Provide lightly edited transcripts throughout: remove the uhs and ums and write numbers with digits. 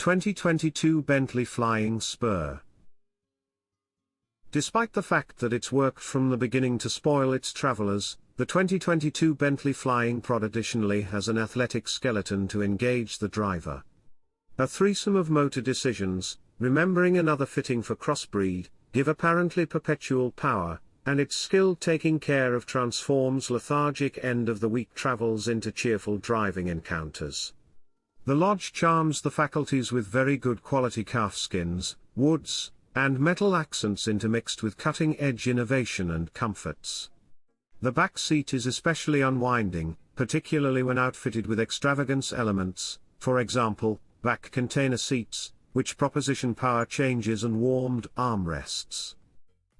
2022 Bentley Flying Spur. Despite the fact that it's worked from the beginning to spoil its travelers, the 2022 Bentley Flying Prod additionally has an athletic skeleton to engage the driver. A threesome of motor decisions, remembering another fitting for crossbreed, give apparently perpetual power, and its skill taking care of transforms lethargic end-of-the-week travels into cheerful driving encounters. The Lodge charms the faculties with very good quality calfskins, woods, and metal accents intermixed with cutting-edge innovation and comforts. The back seat is especially unwinding, particularly when outfitted with extravagance elements, for example, back container seats, which proposition power changes and warmed armrests.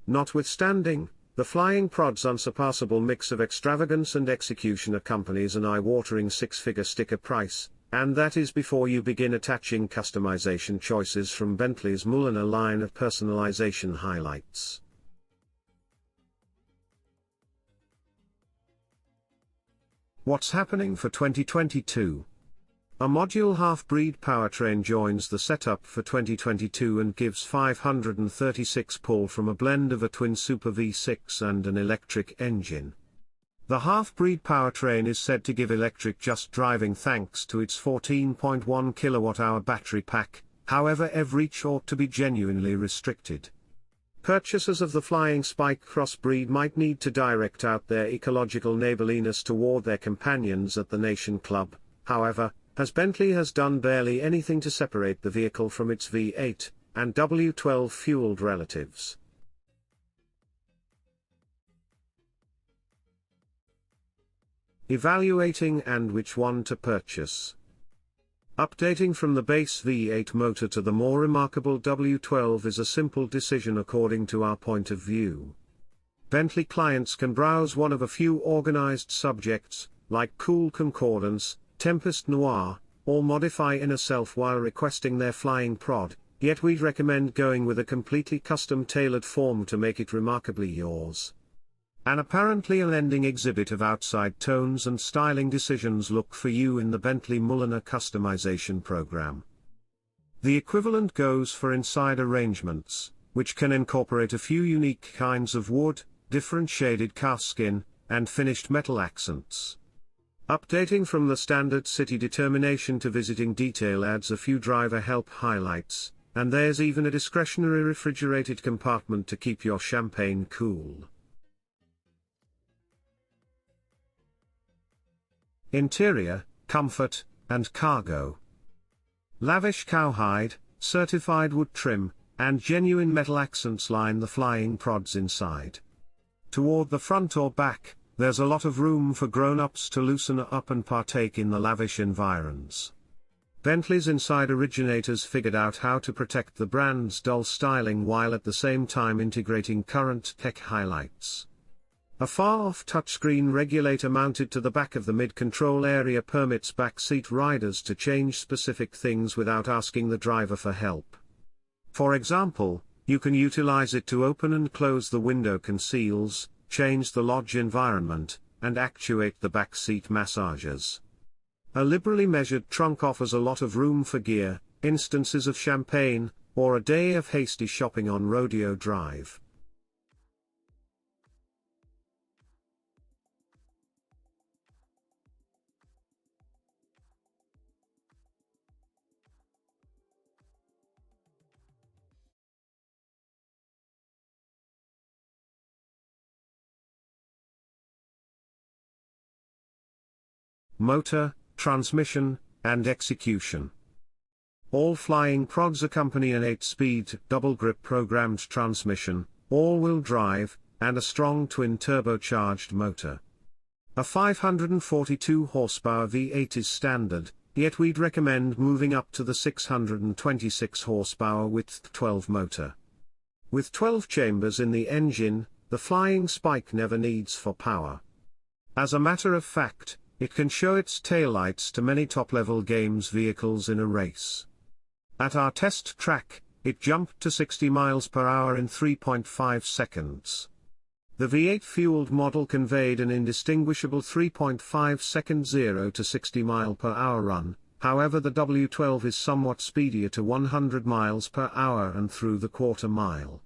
Notwithstanding, the Flying Prod's unsurpassable mix of extravagance and execution accompanies an eye-watering six-figure sticker price, and that is before you begin attaching customization choices from Bentley's Mulliner line of personalization highlights. What's happening for 2022? A module half-breed powertrain joins the setup for 2022 and gives 536 pull from a blend of a twin Super V6 and an electric engine. The half-breed powertrain is said to give electric just driving thanks to its 14.1 kWh battery pack, however reach ought to be genuinely restricted. Purchasers of the Flying Spike crossbreed might need to direct out their ecological neighborliness toward their companions at the Nation Club, however, as Bentley has done barely anything to separate the vehicle from its V8 and W12 fueled relatives. Evaluating and which one to purchase. Updating from the base V8 motor to the more remarkable W12 is a simple decision according to our point of view. Bentley clients can browse one of a few organized subjects, like Cool Concordance, Tempest Noir, or modify Inner Self while requesting their Flying Prod, yet we'd recommend going with a completely custom-tailored form to make it remarkably yours. An apparently unending exhibit of outside tones and styling decisions look for you in the Bentley Mulliner customization program. The equivalent goes for inside arrangements, which can incorporate a few unique kinds of wood, different shaded calfskin, and finished metal accents. Updating from the standard city determination to visiting detail adds a few driver help highlights, and there's even a discretionary refrigerated compartment to keep your champagne cool. Interior, comfort, and cargo. Lavish cowhide, certified wood trim, and genuine metal accents line the Flying Prod's inside. Toward the front or back, there's a lot of room for grown-ups to loosen up and partake in the lavish environs. Bentley's inside originators figured out how to protect the brand's dull styling while at the same time integrating current tech highlights. A far-off touchscreen regulator mounted to the back of the mid-control area permits backseat riders to change specific things without asking the driver for help. For example, you can utilize it to open and close the window conceals, change the lodge environment, and actuate the backseat massagers. A liberally measured trunk offers a lot of room for gear, instances of champagne, or a day of hasty shopping on Rodeo Drive. Motor, transmission, and execution. All Flying Prods accompany an 8-speed double-grip programmed transmission, all-wheel drive, and a strong twin-turbocharged motor. A 542 horsepower V8 is standard, yet we'd recommend moving up to the 626 horsepower width 12 motor. With 12 chambers in the engine, the Flying Spike never needs for power. As a matter of fact, it can show its taillights to many top-level games vehicles in a race. At our test track, it jumped to 60 miles per hour in 3.5 seconds. The V8 fueled model conveyed an indistinguishable 3.5 second 0 to 60 mile per hour run, however the W12 is somewhat speedier to 100 miles per hour and through the quarter mile.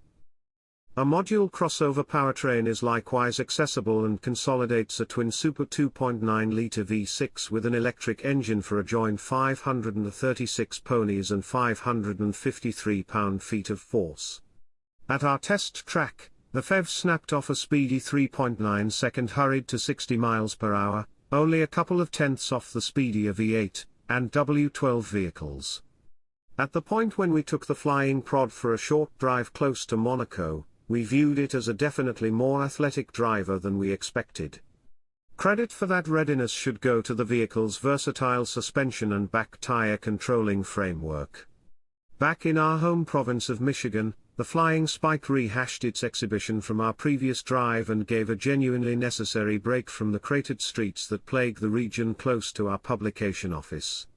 A module crossover powertrain is likewise accessible and consolidates a twin Super 2.9-litre V6 with an electric engine for a joint 536 ponies and 553 pound-feet of force. At our test track, the FEV snapped off a speedy 3.9-second hurried to 60 miles per hour, only a couple of tenths off the speedier V8 and W12 vehicles. At the point when we took the Flying Prod for a short drive close to Monaco, we viewed it as a definitely more athletic driver than we expected. Credit for that readiness should go to the vehicle's versatile suspension and back tire controlling framework. Back in our home province of Michigan, the Flying Spike rehashed its exhibition from our previous drive and gave a genuinely necessary break from the cratered streets that plague the region close to our publication office.